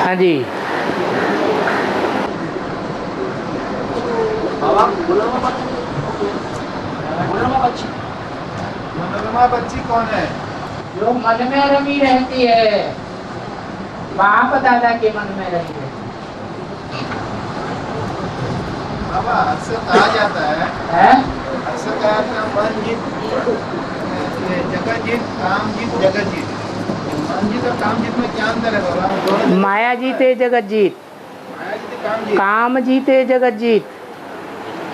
हाँ जी। मनोरमा बच्ची कौन है? जो मन में रमी रहती है, बाप दादा के मन में रही है। बाबा अक्सर कहा जाता है, अक्सर कहा जाता है मन जीत जगत जीत, काम जीत जगत जीत। मन जीत और काम जीत में क्या अंतर है बाबा? माया जीते जगत जीत, माया जीते काम जीत, काम जीते जगत जीत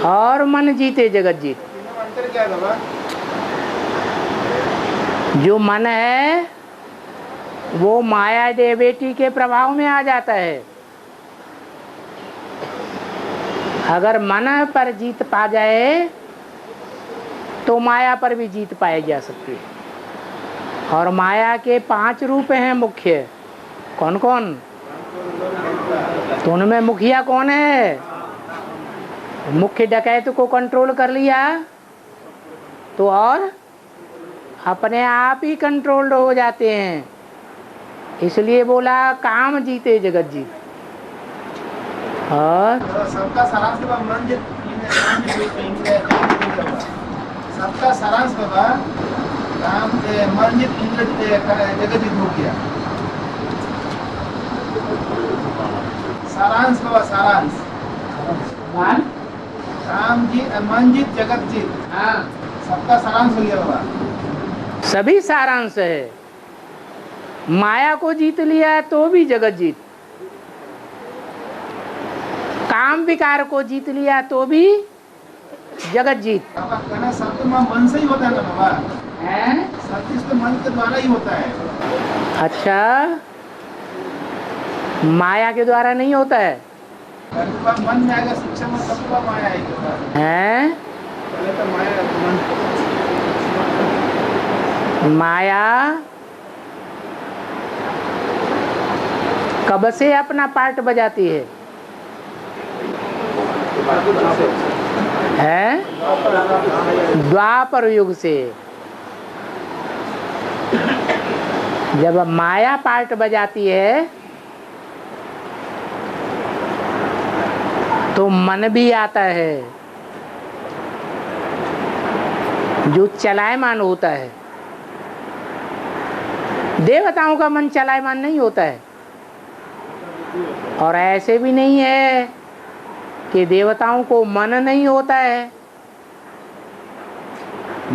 और मन जीते जगत जीत। तीनों में अंतर क्या है बाबा? जो मन है वो माया देवेटी के प्रभाव में आ जाता है। अगर मन पर जीत पा जाए तो माया पर भी जीत पाई जा सकती है। और माया के 5 रूप हैं मुख्य। कौन कौन? तो उनमें मुखिया कौन है? मुख्य डकैत को कंट्रोल कर लिया तो और अपने आप ही कंट्रोल्ड हो जाते हैं। इसलिए बोला काम जीते जगत जीत। और सबका सारांश बाबा मन जीत, सबका सारांश बाबा काम मन जीत जगत जीत हो गया। सारांश बाबा सारांश काम जीत, मन जीत जगत जीत, हाँ, सबका सारांश हो गया बाबा। सभी सारांश है। माया को जीत लिया तो भी जगत जीत, काम विकार को जीत लिया तो भी जगत जीत। बाबा कहना सब तो मन से ही होता है ना बाबा, है? सब चीज तो मन के द्वारा ही होता है। अच्छा, माया के द्वारा नहीं होता है? मन में आएगा शिक्षा में सबका माया आएगी हैं? पहले तो माया मन माया कब से अपना पार्ट बजाती है? द्वापर युग से। जब माया पार्ट बजाती है तो मन भी आता है जो चलायमान होता है। देवताओं का मन चलायमान नहीं होता है। और ऐसे भी नहीं है कि देवताओं को मन नहीं होता है।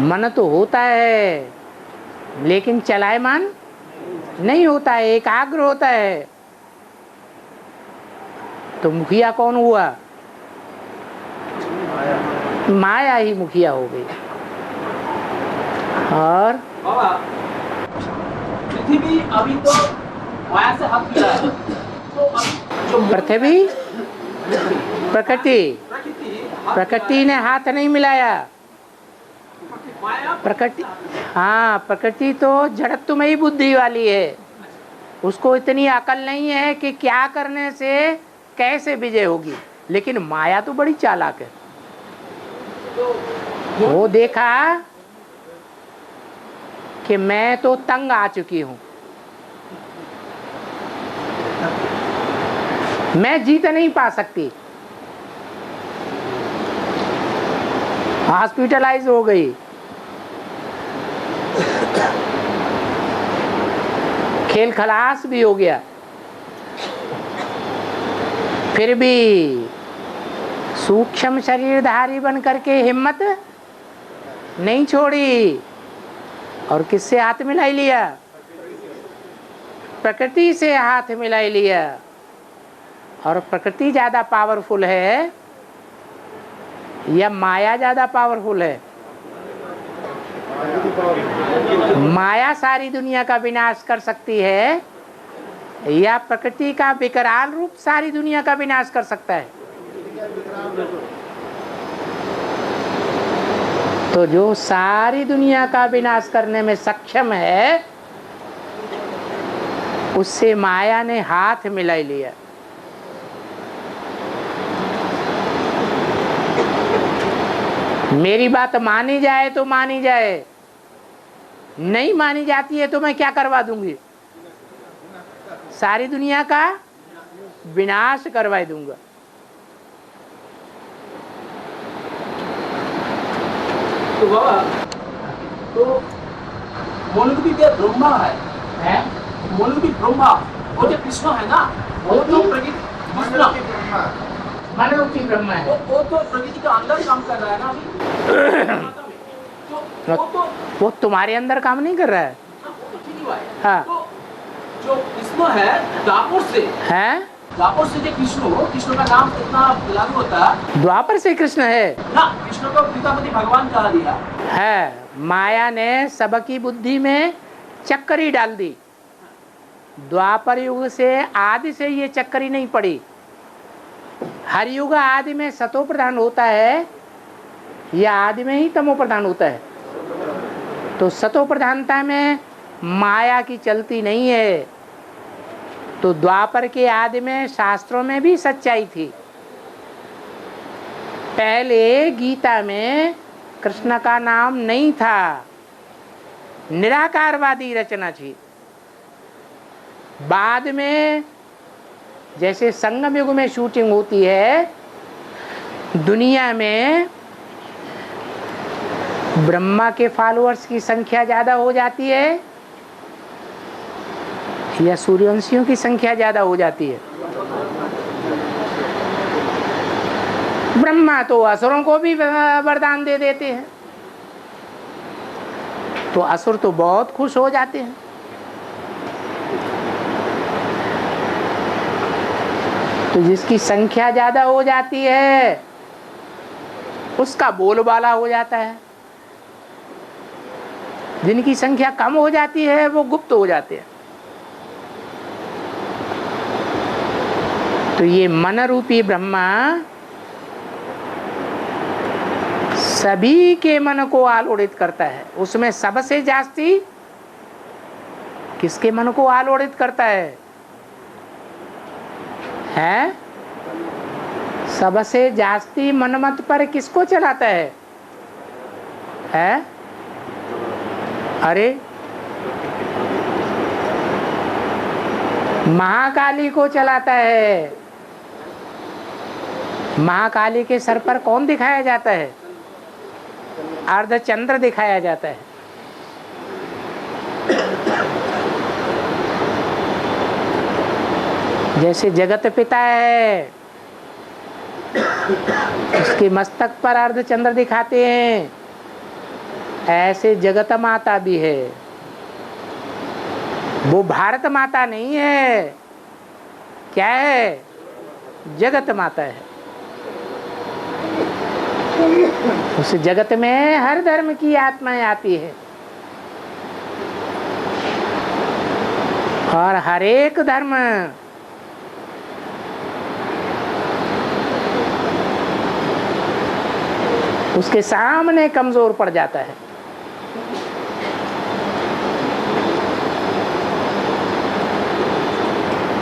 मन तो होता है लेकिन चलायमान नहीं होता है, एकाग्र होता है। तो मुखिया कौन हुआ? माया ही मुखिया हो गई। और पृथ्वी अभी तो माया से हट गया है, तो अभी जो पृथ्वी प्रकृति ने हाथ नहीं मिलाया। प्रकृति, हाँ, प्रकृति तो जड़त्वमयी बुद्धि वाली है। उसको इतनी अकल नहीं है कि क्या करने से कैसे विजय होगी। लेकिन माया तो बड़ी चालाक है। वो देखा कि मैं तो तंग आ चुकी हूं, मैं जीत नहीं पा सकती। हॉस्पिटलाइज हो गई, खेल खलास भी हो गया, फिर भी सूक्ष्म शरीरधारी बन करके हिम्मत नहीं छोड़ी। और किससे हाथ मिलाई लिया? प्रकृति से हाथ मिलाई लिया। और प्रकृति ज्यादा पावरफुल है या माया ज्यादा पावरफुल है? माया सारी दुनिया का विनाश कर सकती है या प्रकृति का विकराल रूप सारी दुनिया का विनाश कर सकता है? तो जो सारी दुनिया का विनाश करने में सक्षम है उससे माया ने हाथ मिला लिया। मेरी बात मानी जाए तो मानी जाए, नहीं मानी जाती है तो मैं क्या करवा दूंगी? सारी दुनिया का विनाश करवा दूंगा। तो बाबा, तो मूलरूपी जो ब्रह्मा है मूलरूपी ब्रह्मा वो जो कृष्ण है ना, वो तो प्रकृति कृष्ण मन रूपी ब्रह्मा है, वो तो प्रकृति का अंदर काम कर रहा है ना अभी। तो वो तुम्हारे अंदर काम नहीं कर रहा है। वो तो ठीक ही बात है। हाँ। तो जो कृष्ण है द्वापर से जो कृष्ण का नाम कितना लागू होता है? द्वापर से कृष्ण है ना, कृष्ण को पितामती भगवान कहा दिया है। माया ने सबकी बुद्धि में चक्करी डाल दी। द्वापर युग से आदि से ये चक्करी नहीं पड़ी। हर युग आदि में सतो प्रधान होता है, या आदि में ही तमो प्रधान होता है। तो सतो प्रधानता में माया की चलती नहीं है। तो द्वापर के आदि में शास्त्रों में भी सच्चाई थी। पहले गीता में कृष्ण का नाम नहीं था, निराकारवादी रचना थी। बाद में जैसे संगम युग में शूटिंग होती है, दुनिया में ब्रह्मा के फॉलोअर्स की संख्या ज्यादा हो जाती है या सूर्यवंशियों की संख्या ज्यादा हो जाती है? ब्रह्मा तो असुरों को भी वरदान दे देते हैं, तो असुर तो बहुत खुश हो जाते हैं। तो जिसकी संख्या ज्यादा हो जाती है उसका बोलबाला हो जाता है, जिनकी संख्या कम हो जाती है वो गुप्त हो जाते हैं। तो ये मन रूपी ब्रह्मा सभी के मन को आलोड़ित करता है। उसमें सबसे जास्ती किसके मन को आलोड़ित करता है? सबसे जास्ती मनमत पर किसको चलाता है? अरे महाकाली को चलाता है। महाकाली के सर पर कौन दिखाया जाता है? अर्धचंद्र दिखाया जाता है। जैसे जगत पिता है, उसके मस्तक पर अर्धचंद्र दिखाते हैं, ऐसे जगत माता भी है। वो भारत माता नहीं है, क्या है? जगत माता है। उस जगत में हर धर्म की आत्माएं आती है और हर एक धर्म उसके सामने कमजोर पड़ जाता है।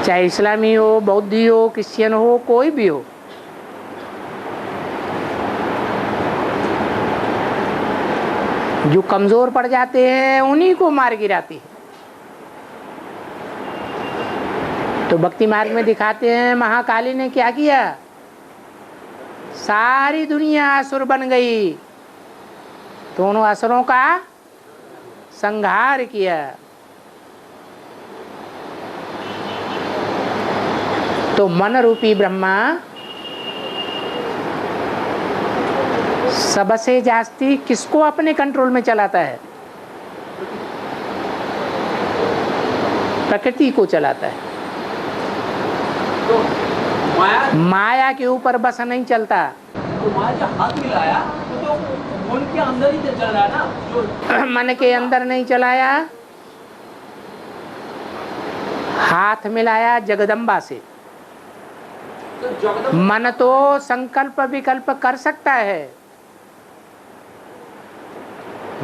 चाहे इस्लामी हो, बौद्धी हो, क्रिश्चियन हो, कोई भी हो। जो कमजोर पड़ जाते हैं उन्हीं को मार गिराती है। तो भक्ति मार्ग में दिखाते हैं महाकाली ने क्या किया? सारी दुनिया असुर बन गई, दोनों असुरों का संहार किया। तो मन रूपी ब्रह्मा सबसे जास्ती किसको अपने कंट्रोल में चलाता है? प्रकृति को चलाता है। तो माया के ऊपर बस नहीं चलता। तो माया जब हाथ मिलाया तो मन के अंदर ही चल रहा है ना, जो मन के अंदर नहीं चलाया, हाथ मिलाया जगदम्बा से। तो मन तो संकल्प विकल्प कर सकता है,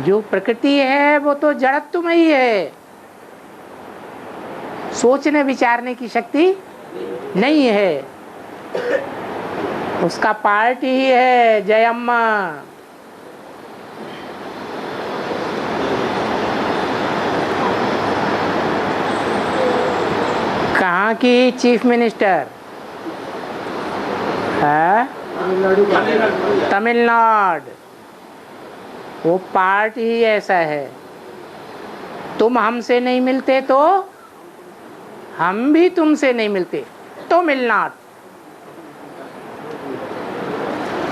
जो प्रकृति है वो तो जड़त्व में ही है, सोचने विचारने की शक्ति नहीं है। उसका पार्ट ही है जयम्मा। कहाँ की चीफ मिनिस्टर? है तमिलनाडु। वो पार्ट ही ऐसा है। तुम हमसे नहीं मिलते तो हम भी तुमसे नहीं मिलते, तो मिलनाड।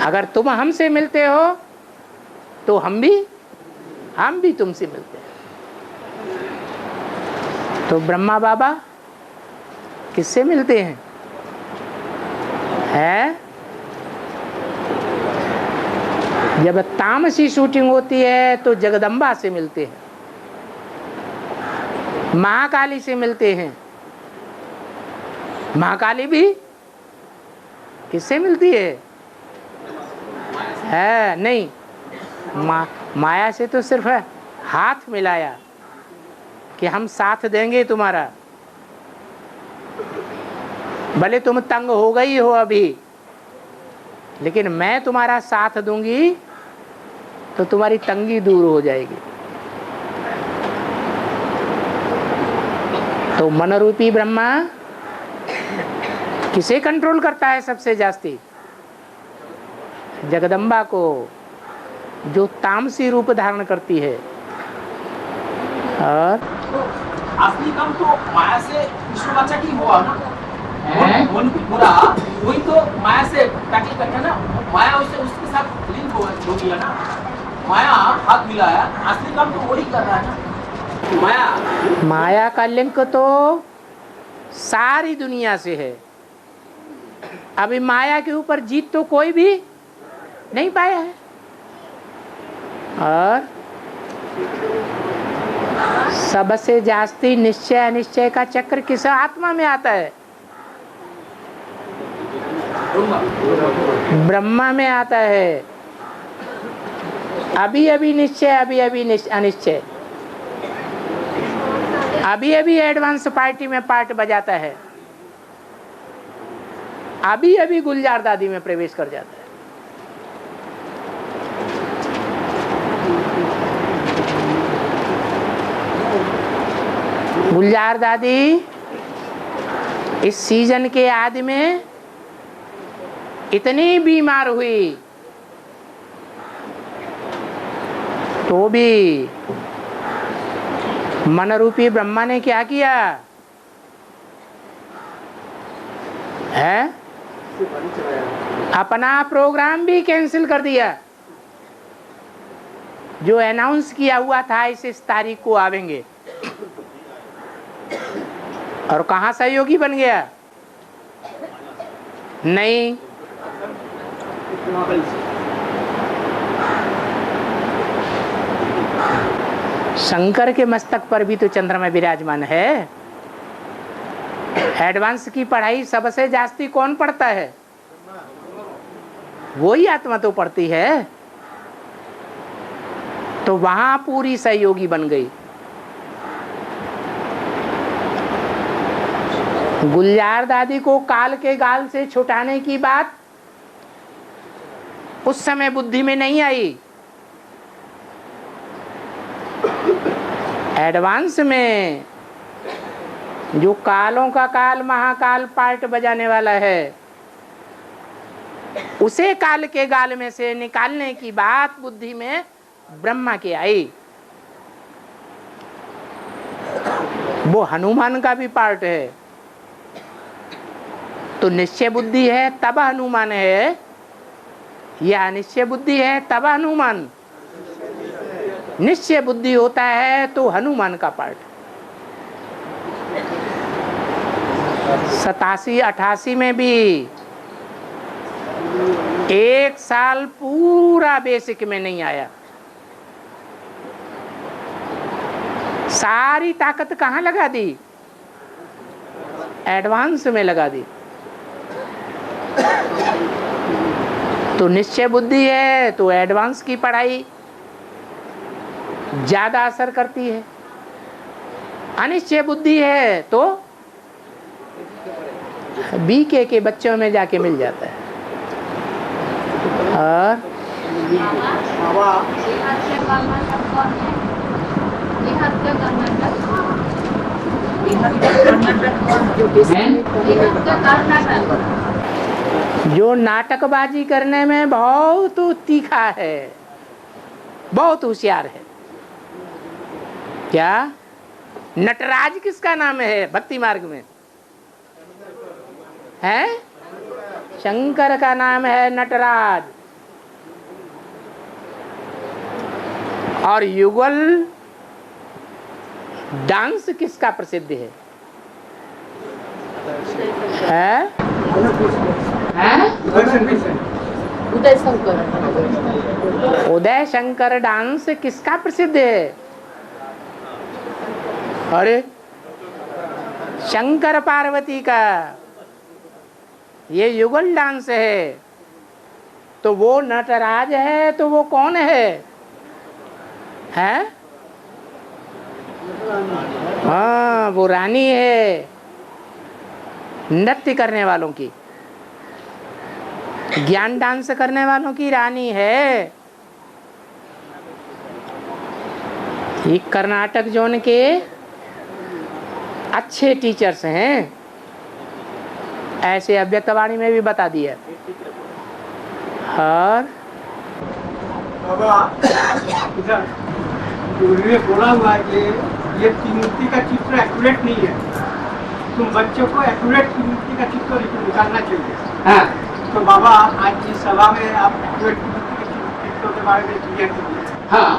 अगर तुम हमसे मिलते हो तो हम भी तुमसे मिलते हैं। तो ब्रह्मा बाबा किससे मिलते हैं? जब तामसी शूटिंग होती है तो जगदम्बा से मिलते हैं, महाकाली से मिलते हैं। महाकाली भी किससे मिलती है? नहीं, माया से तो सिर्फ हाथ मिलाया कि हम साथ देंगे तुम्हारा। भले तुम तंग हो गई हो अभी, लेकिन मैं तुम्हारा साथ दूंगी तो तुम्हारी तंगी दूर हो जाएगी। तो मन रूपी ब्रह्मा किसे कंट्रोल करता है सबसे जास्ती? जगदम्बा को, जो तामसी रूप धारण करती है। और तो असली काम तो माया से विष्णु बच्चा की हुआ ना, मन की पूरा वही तो माया से टैकल करके ना, माया उसके साथ लिंक हो गया ना, माया हाथ मिलाया, असली काम तो वही कर रहा है ना। माया का लिंक तो सारी दुनिया से है। अभी माया के ऊपर जीत तो कोई भी नहीं पाया है। और सबसे जास्ती निश्चय अनिश्चय का चक्र किस आत्मा में आता है? ब्रह्मा में आता है। अभी अभी निश्चय, अभी अभी अनिश्चय, अभी अभी एडवांस पार्टी में पार्ट बजाता है, अभी अभी गुलजार दादी में प्रवेश कर जाता है। गुलजार दादी इस सीजन के आदि में इतनी बीमार हुई तो भी मन रूपी ब्रह्मा ने क्या किया है? अपना प्रोग्राम भी कैंसिल कर दिया। जो अनाउंस किया हुआ था इस तारीख को आवेंगे, और कहाँ सहयोगी बन गया? नहीं, शंकर के मस्तक पर भी तो चंद्रमा विराजमान है। एडवांस की पढ़ाई सबसे जास्ती कौन पढ़ता है? वही आत्मा तो पढ़ती है। तो वहां पूरी सहयोगी बन गई। गुलजार दादी को काल के गाल से छुटाने की बात उस समय बुद्धि में नहीं आई। एडवांस में जो कालों का काल महाकाल पार्ट बजाने वाला है, उसे काल के गाल में से निकालने की बात बुद्धि में ब्रह्मा की आई। वो हनुमान का भी पार्ट है। तो निश्चय बुद्धि है तब हनुमान है, या अनिश्चय बुद्धि है तब हनुमान? निश्चय बुद्धि होता है तो हनुमान का पार्ट। 87-88 में भी 1 साल पूरा बेसिक में नहीं आया। सारी ताकत कहाँ लगा दी? एडवांस में लगा दी। तो निश्चय बुद्धि है तो एडवांस की पढ़ाई ज्यादा असर करती है। अनिश्चय बुद्धि है तो बीके के बच्चों में जाके मिल जाता है। और जो नाटकबाजी करने में बहुत तीखा है, बहुत होशियार है। क्या नटराज किसका नाम है भक्ति मार्ग में? है शंकर का नाम है नटराज। और युगल डांस किसका प्रसिद्ध है? उदय शंकर डांस किसका प्रसिद्ध है? अरे शंकर पार्वती का। ये युगल डांस है। तो वो नटराज है तो वो कौन है? हाँ, वो रानी है नृत्य करने वालों की, ज्ञान डांस करने वालों की रानी है। ये कर्नाटक जोन के अच्छे टीचर्स हैं, ऐसे अव्यक्तवाणी में भी बता दिया। और उन्होंने बोला हुआ है कि ये त्रिमूर्ति का चित्र एक्यूरेट नहीं है, तुम बच्चों को एक्यूरेट त्रिमूर्ति का चित्र निकालना चाहिए। हाँ, तो बाबा आज इस सभा में आप एक्यूरेट त्रिमूर्ति के चित्रों के बारे में क्लियर कीजिए। हाँ,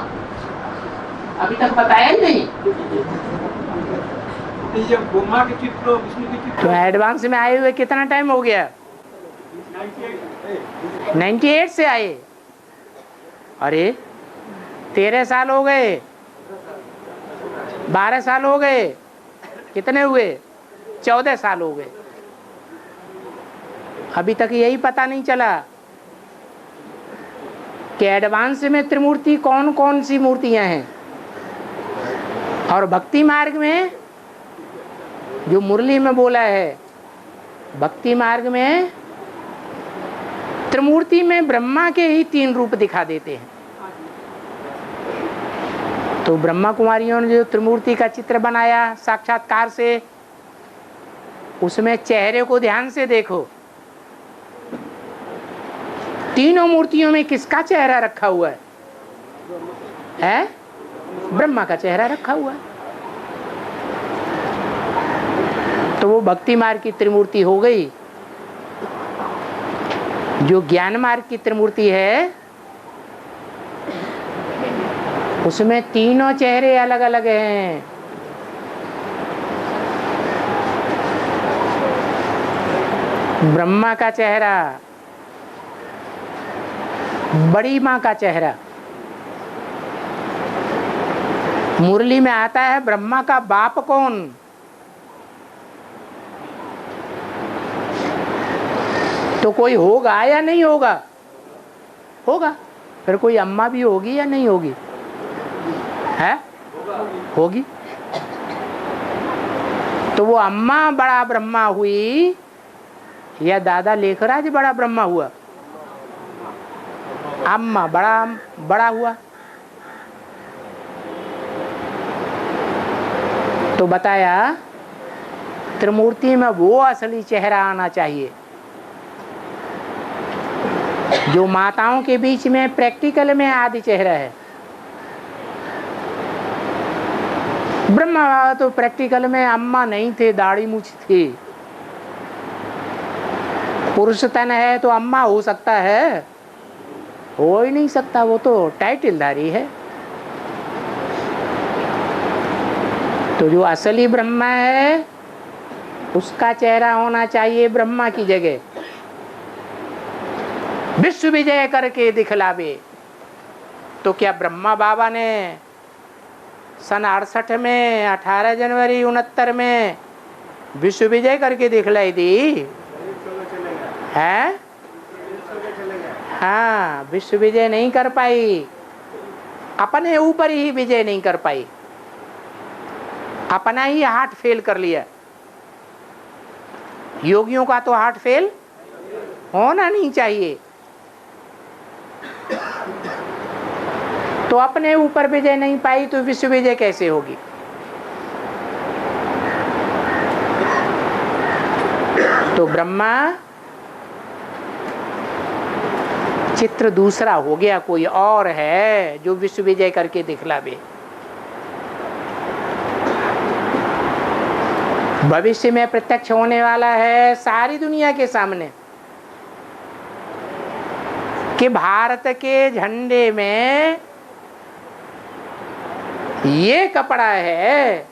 अभी तक बताया ही नहीं। ये ब्रह्मा के चित्र, विष्णु के चित्र तो एडवांस में आए हुए कितना टाइम हो गया? 98 से आए। अरे 13 साल हो गए, 12 साल हो गए, कितने हुए? 14 साल हो गए। अभी तक यही पता नहीं चला कि एडवांस में त्रिमूर्ति कौन कौन सी मूर्तियां हैं। और भक्ति मार्ग में जो मुरली में बोला है, भक्ति मार्ग में त्रिमूर्ति में ब्रह्मा के ही 3 रूप दिखा देते हैं। तो ब्रह्मा कुमारियों ने जो त्रिमूर्ति का चित्र बनाया साक्षात्कार से, उसमें चेहरे को ध्यान से देखो। तीनों मूर्तियों में किसका चेहरा रखा हुआ है? ब्रह्मा का चेहरा रखा हुआ है। तो वो भक्ति मार्ग की त्रिमूर्ति हो गई। जो ज्ञान मार्ग की त्रिमूर्ति है उसमें तीनों चेहरे अलग अलग हैं। ब्रह्मा का चेहरा, बड़ी माँ का चेहरा। मुरली में आता है ब्रह्मा का बाप कौन? तो कोई होगा या नहीं होगा? होगा। फिर कोई अम्मा भी होगी या नहीं होगी? है? होगी। तो वो अम्मा बड़ा ब्रह्मा हुई या दादा लेखराज बड़ा ब्रह्मा हुआ? अम्मा बड़ा हुआ। तो बताया त्रिमूर्ति में वो असली चेहरा आना चाहिए जो माताओं के बीच में प्रैक्टिकल में आदि चेहरा है। ब्रह्मा तो प्रैक्टिकल में अम्मा नहीं थे, दाढ़ी मूछ थी। पुरुष तन है तो अम्मा हो सकता है? हो ही नहीं सकता, वो तो टाइटलधारी है। तो जो असली ब्रह्मा है उसका चेहरा होना चाहिए ब्रह्मा की जगह। विश्व विजय करके दिखलावे। तो क्या ब्रह्मा बाबा ने सन 68 में 18 जनवरी 69 में विश्व विजय करके दिखलाई दी है? हाँ, विश्व विजय नहीं कर पाई, अपने ऊपर ही विजय नहीं कर पाई, अपना ही हार्ट फेल कर लिया। योगियों का तो हार्ट फेल होना नहीं चाहिए। तो अपने ऊपर विजय नहीं पाई तो विश्व विजय कैसे होगी? तो ब्रह्मा चित्र दूसरा हो गया, कोई और है जो विश्व विजय करके दिखलावे। भविष्य में प्रत्यक्ष होने वाला है सारी दुनिया के सामने कि भारत के झंडे में ये कपड़ा है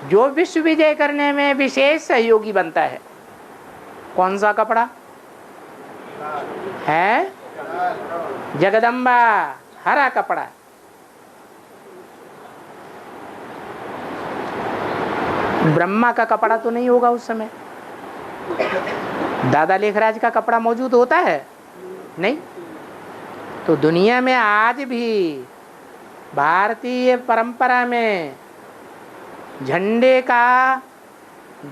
जो विश्व विजय करने में विशेष सहयोगी बनता है। कौन सा कपड़ा है? जगदम्बा, हरा कपड़ा। ब्रह्मा का कपड़ा तो नहीं होगा उस समय। दादा लेखराज का कपड़ा मौजूद होता है? नहीं। तो दुनिया में आज भी भारतीय परंपरा में झंडे का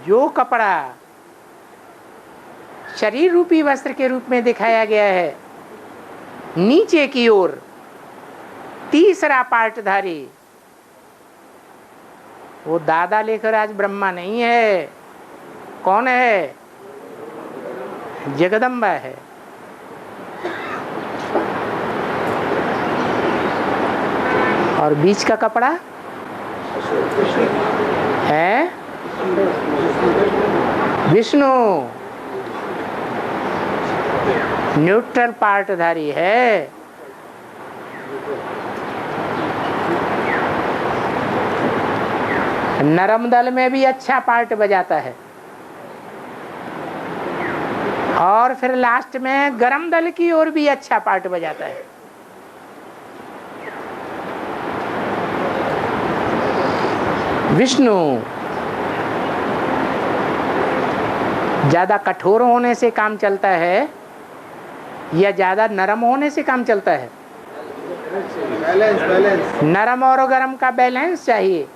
जो कपड़ा शरीर रूपी वस्त्र के रूप में दिखाया गया है, नीचे की ओर तीसरा पार्टधारी, वो दादा लेखराज ब्रह्मा नहीं है। कौन है? जगदम्बा है। और बीच का कपड़ा है विष्णु, न्यूट्रल पार्टधारी है। नरम दल में भी अच्छा पार्ट बजाता है और फिर लास्ट में गरम दल की ओर भी अच्छा पार्ट बजाता है। विष्णु ज्यादा कठोर होने से काम चलता है या ज्यादा नरम होने से काम चलता है? बैलेंस। नरम और गरम का बैलेंस चाहिए।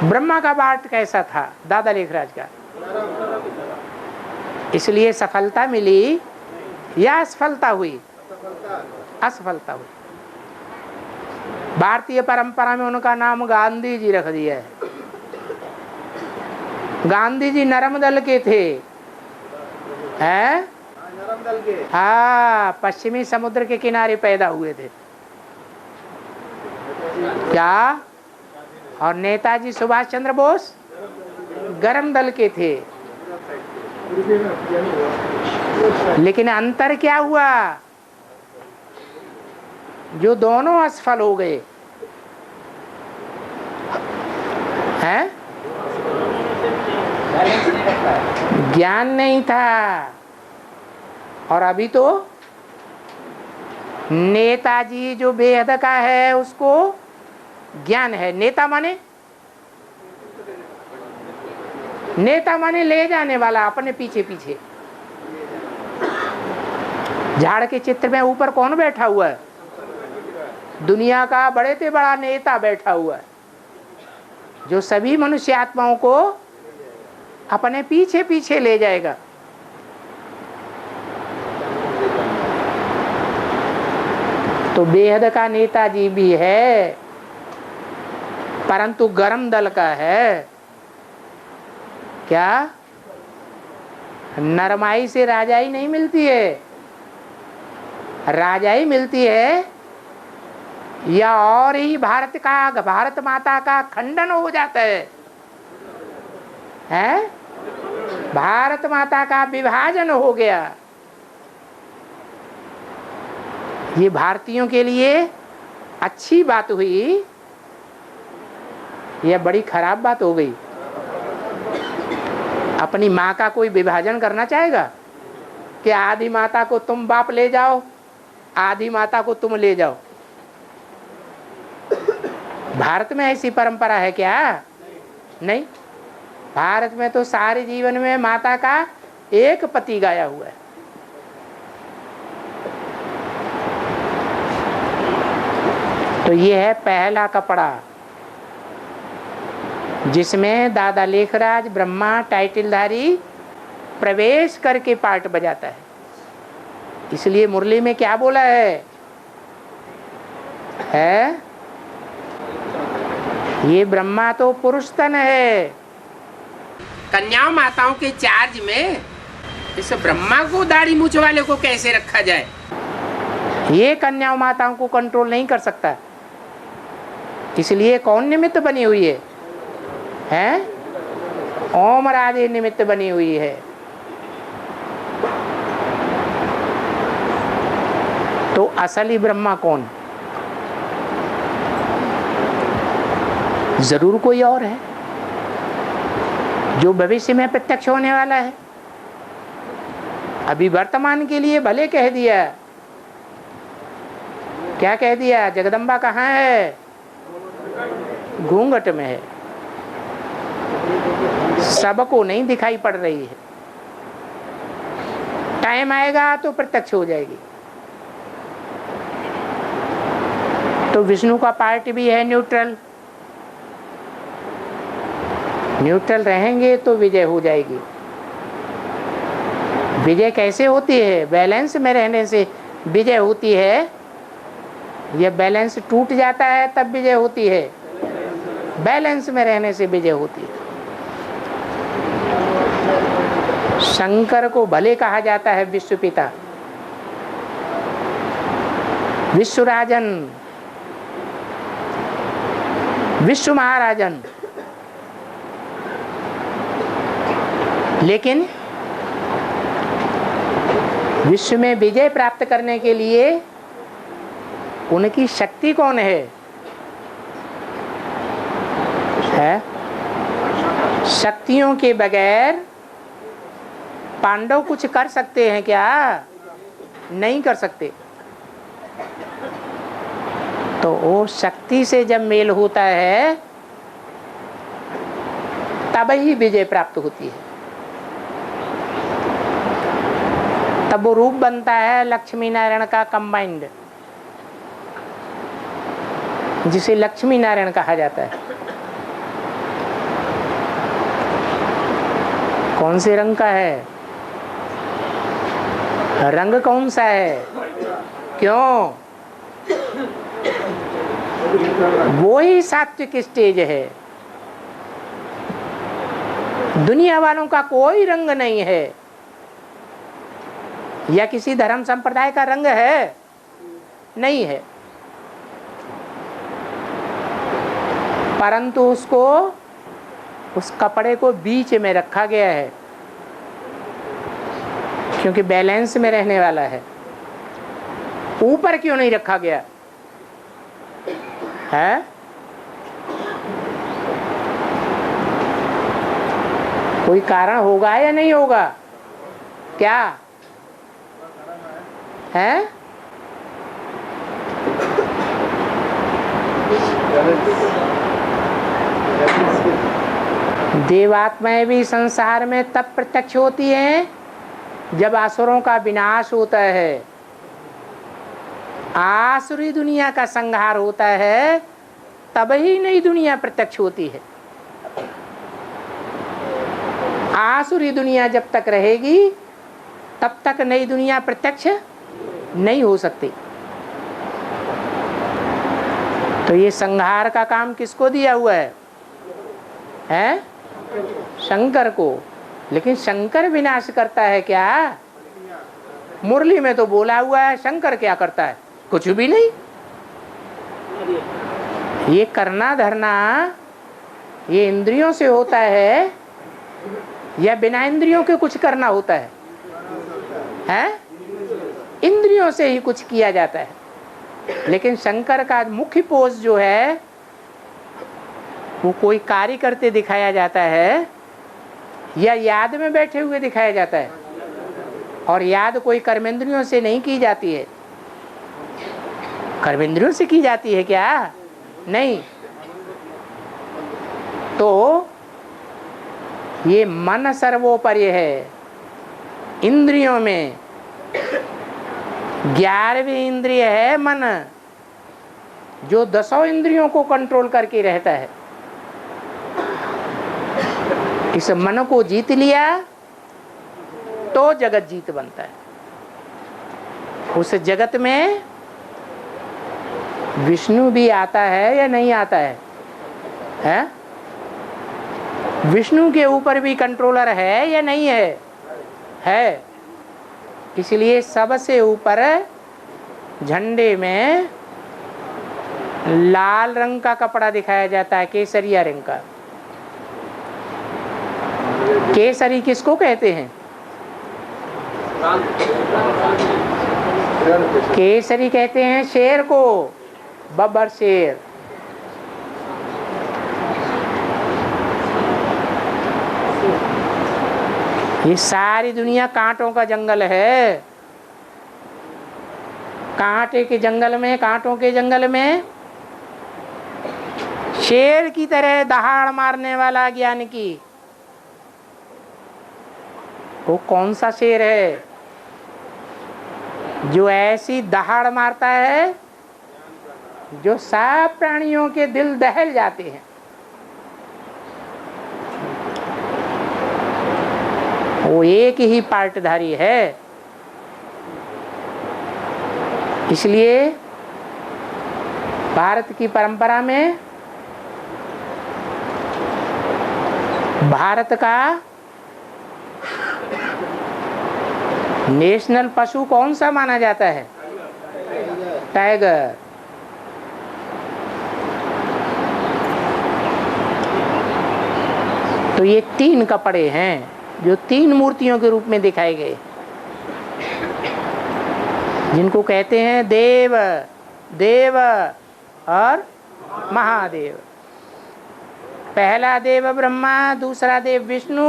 ब्रह्मा का पार्ट कैसा था? दादा लेखराज का। इसलिए सफलता मिली या असफलता हुई? असफलता हुई। भारतीय परंपरा में उनका नाम गांधी जी रख दिया है। गांधी जी नरम दल के थे, हैं? नरम दल के। हाँ, पश्चिमी समुद्र के किनारे पैदा हुए थे क्या? और नेताजी सुभाष चंद्र बोस गरम दल के थे। लेकिन अंतर क्या हुआ? जो दोनों असफल हो गए हैं? ज्ञान नहीं था। और अभी तो नेताजी जो बेहद का है उसको ज्ञान है। नेता माने ले जाने वाला, अपने पीछे पीछे। झाड़ के चित्र में ऊपर कौन बैठा हुआ है? दुनिया का बड़े से बड़ा नेता बैठा हुआ है जो सभी मनुष्य आत्माओं को अपने पीछे पीछे ले जाएगा। तो बेहद का नेताजी भी है, परंतु गरम दल का है। क्या? नरमाई से राजाई नहीं मिलती है। राजाई मिलती है या और ही भारत माता का खंडन हो जाता है, हैं? भारत माता का विभाजन हो गया। ये भारतीयों के लिए अच्छी बात हुई या बड़ी खराब बात हो गई? अपनी माँ का कोई विभाजन करना चाहेगा कि आधी माता को तुम बाप ले जाओ, आधी माता को तुम ले जाओ? भारत में ऐसी परंपरा है क्या? नहीं। भारत में तो सारे जीवन में माता का एक पति गाया हुआ है। तो ये है पहला कपड़ा जिसमें दादा लेखराज ब्रह्मा टाइटलधारी प्रवेश करके पार्ट बजाता है। इसलिए मुरली में क्या बोला है? ये ब्रह्मा तो पुरुष तन है। कन्या माताओं के चार्ज में इस ब्रह्मा को दाढ़ी मूछ वाले को कैसे रखा जाए? ये कन्याओं माताओं को कंट्रोल नहीं कर सकता, इसलिए कौन निमित्त बनी हुई है? हैं? ओम राधे निमित्त बनी हुई है। तो असली ब्रह्मा कौन? जरूर कोई और है जो भविष्य में प्रत्यक्ष होने वाला है। अभी वर्तमान के लिए भले कह दिया, क्या कह दिया? जगदम्बा कहाँ है? घूंघट में है, सबको नहीं दिखाई पड़ रही है। टाइम आएगा तो प्रत्यक्ष हो जाएगी। तो विष्णु का पार्ट भी है न्यूट्रल, न्यूट्रल रहेंगे तो विजय हो जाएगी। विजय कैसे होती है? बैलेंस में रहने से विजय होती है। यह बैलेंस टूट जाता है तब विजय होती है, बैलेंस में रहने से विजय होती है। शंकर को भले कहा जाता है विश्व पिता, विश्वराजन, विश्व महाराजन, लेकिन विश्व में विजय प्राप्त करने के लिए उनकी शक्ति कौन है? शक्तियों के बगैर पांडव कुछ कर सकते हैं क्या? नहीं कर सकते। तो वो शक्ति से जब मेल होता है तब ही विजय प्राप्त होती है, तब वो रूप बनता है लक्ष्मी नारायण का कंबाइंड, जिसे लक्ष्मी नारायण कहा जाता है। कौन से रंग का है? रंग कौन सा है? क्यों? वो ही सात्विक स्टेज है। दुनिया वालों का कोई रंग नहीं है, या किसी धर्म संप्रदाय का रंग है? नहीं है। परंतु उसको, उस कपड़े को बीच में रखा गया है क्योंकि बैलेंस में रहने वाला है। ऊपर क्यों नहीं रखा गया है? कोई कारण होगा या नहीं होगा? क्या है? देवात्माएं भी संसार में तब प्रत्यक्ष होती हैं जब आसुरों का विनाश होता है, आसुरी दुनिया का संहार होता है, तब ही नई दुनिया प्रत्यक्ष होती है। आसुरी दुनिया जब तक रहेगी तब तक नई दुनिया प्रत्यक्ष नहीं हो सकती। तो ये संहार का काम किसको दिया हुआ है? हैं? शंकर को। लेकिन शंकर विनाश करता है क्या? मुरली में तो बोला हुआ है शंकर क्या करता है? कुछ भी नहीं। ये करना धरना ये इंद्रियों से होता है या बिना इंद्रियों के कुछ करना होता है? हैं? इंद्रियों से ही कुछ किया जाता है। लेकिन शंकर का मुख्य पोज जो है वो कोई कार्य करते दिखाया जाता है या याद में बैठे हुए दिखाया जाता है। और याद कोई कर्मेंद्रियों से नहीं की जाती है। कर्मेंद्रियों से की जाती है क्या? नहीं। तो ये मन सर्वोपरि है। इंद्रियों में 11वीं इंद्रिय है मन, जो 10 इंद्रियों को कंट्रोल करके रहता है। इस मन को जीत लिया तो जगत जीत बनता है। उस जगत में विष्णु भी आता है या नहीं आता है? हैं? विष्णु के ऊपर भी कंट्रोलर है या नहीं है? है। इसलिए सबसे ऊपर झंडे में लाल रंग का कपड़ा दिखाया जाता है, केसरिया रंग का। केसरी किसको कहते हैं? केसरी कहते हैं शेर को, बब्बर शेर। ये सारी दुनिया कांटों का जंगल है। कांटे के जंगल में, कांटों के जंगल में शेर की तरह दहाड़ मारने वाला ज्ञान की, वो कौन सा शेर है जो ऐसी दहाड़ मारता है जो सब प्राणियों के दिल दहल जाते हैं? वो एक ही पार्टधारी है। इसलिए भारत की परंपरा में भारत का नेशनल पशु कौन सा माना जाता है? टाइगर। तो ये 3 कपड़े हैं जो 3 मूर्तियों के रूप में दिखाए गए, जिनको कहते हैं देव, देव और महादेव। पहला देव ब्रह्मा, दूसरा देव विष्णु,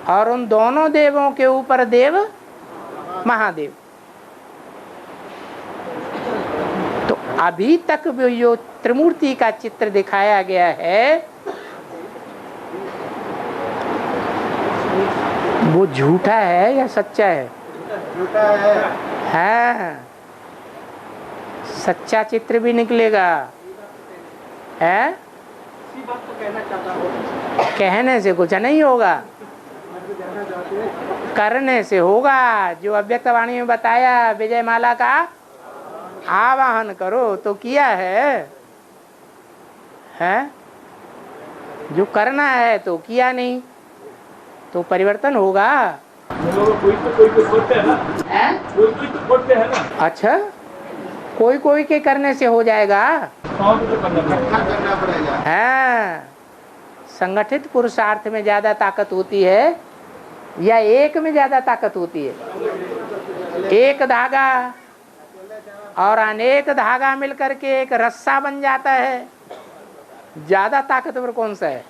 और उन दोनों देवों के ऊपर देव महादेव। तो अभी तक जो त्रिमूर्ति का चित्र दिखाया गया है वो झूठा है या सच्चा है? झूठा है। हाँ, सच्चा चित्र भी निकलेगा है? बात तो कहना चाहता हूँ। कहने से कुछ नहीं होगा, करने से होगा। जो अव्यक्त वाणी में बताया, विजय माला का आवाहन करो, तो किया है? जो करना है तो किया नहीं, तो परिवर्तन होगा। कोई तो खोदते है ना, कोई तो खोदते है ना। अच्छा, कोई कोई के करने से हो जाएगा? करना पड़ेगा। हाँ, संगठित पुरुषार्थ में ज्यादा ताकत होती है या एक में ज्यादा ताकत होती है? एक धागा और अनेक धागा मिलकर के एक रस्सा बन जाता है। ज्यादा ताकतवर कौन सा है?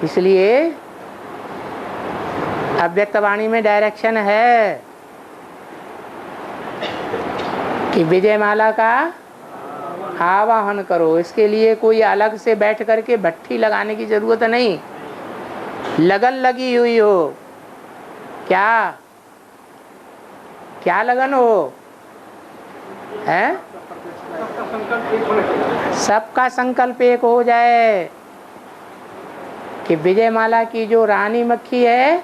इसलिए अव्यक्त वाणी में डायरेक्शन है कि विजय माला का आवाहन करो। इसके लिए कोई अलग से बैठ करके भट्ठी लगाने की जरूरत नहीं, लगन लगी हुई हो। क्या क्या लगन हो है? सबका संकल्प एक हो जाए कि विजय माला की जो रानी मक्खी है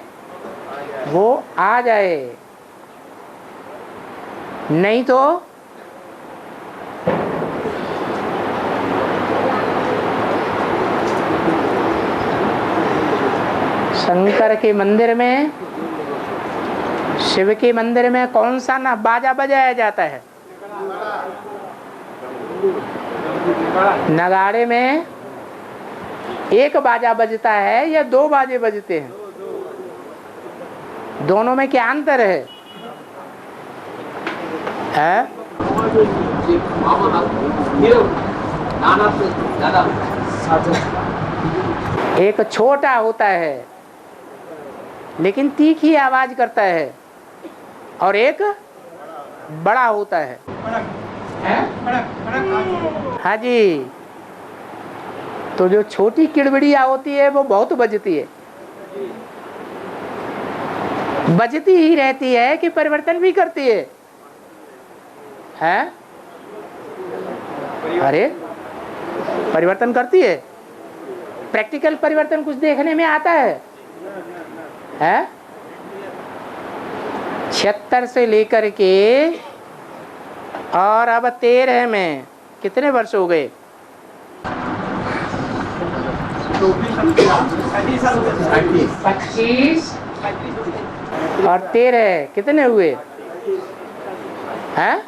वो आ जाए, नहीं तो शंकर के मंदिर में, शिव के मंदिर में कौन सा ना बाजा बजाया जाता है? नगाड़े में एक बाजा बजता है या 2 बाजे बजते हैं? दोनों में क्या अंतर है? एक छोटा होता है लेकिन तीखी आवाज करता है, और एक बड़ा होता है। हाँ जी। तो जो छोटी किड़बिड़िया होती है वो बहुत बजती है, बजती ही रहती है कि परिवर्तन भी करती है। अरे परिवर्तन करती है, प्रैक्टिकल परिवर्तन कुछ देखने में आता है? 76 से लेकर के और अब 13 में कितने वर्ष हो गए? 25 और 13 कितने हुए हैं?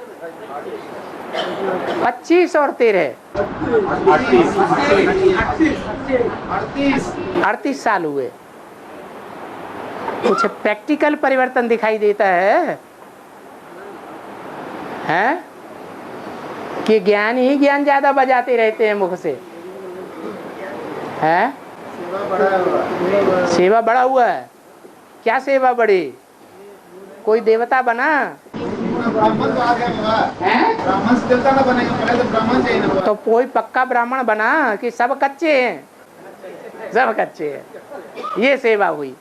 25 और 13 38 साल हुए। कुछ प्रैक्टिकल परिवर्तन दिखाई देता है हैं? कि ज्ञान ही ज्ञान ज्यादा बजाते रहते हैं मुख से हैं? सेवा बड़ा हुआ है। क्या सेवा बढ़ी? कोई देवता बना? ब्राह्मण तो आ गया बाबा। ब्राह्मण से देवता ना बनेगा, पहले तो ब्राह्मण चाहिए ना। तो कोई पक्का ब्राह्मण बना कि सब कच्चे हैं? सब कच्चे हैं। ये सेवा हुई।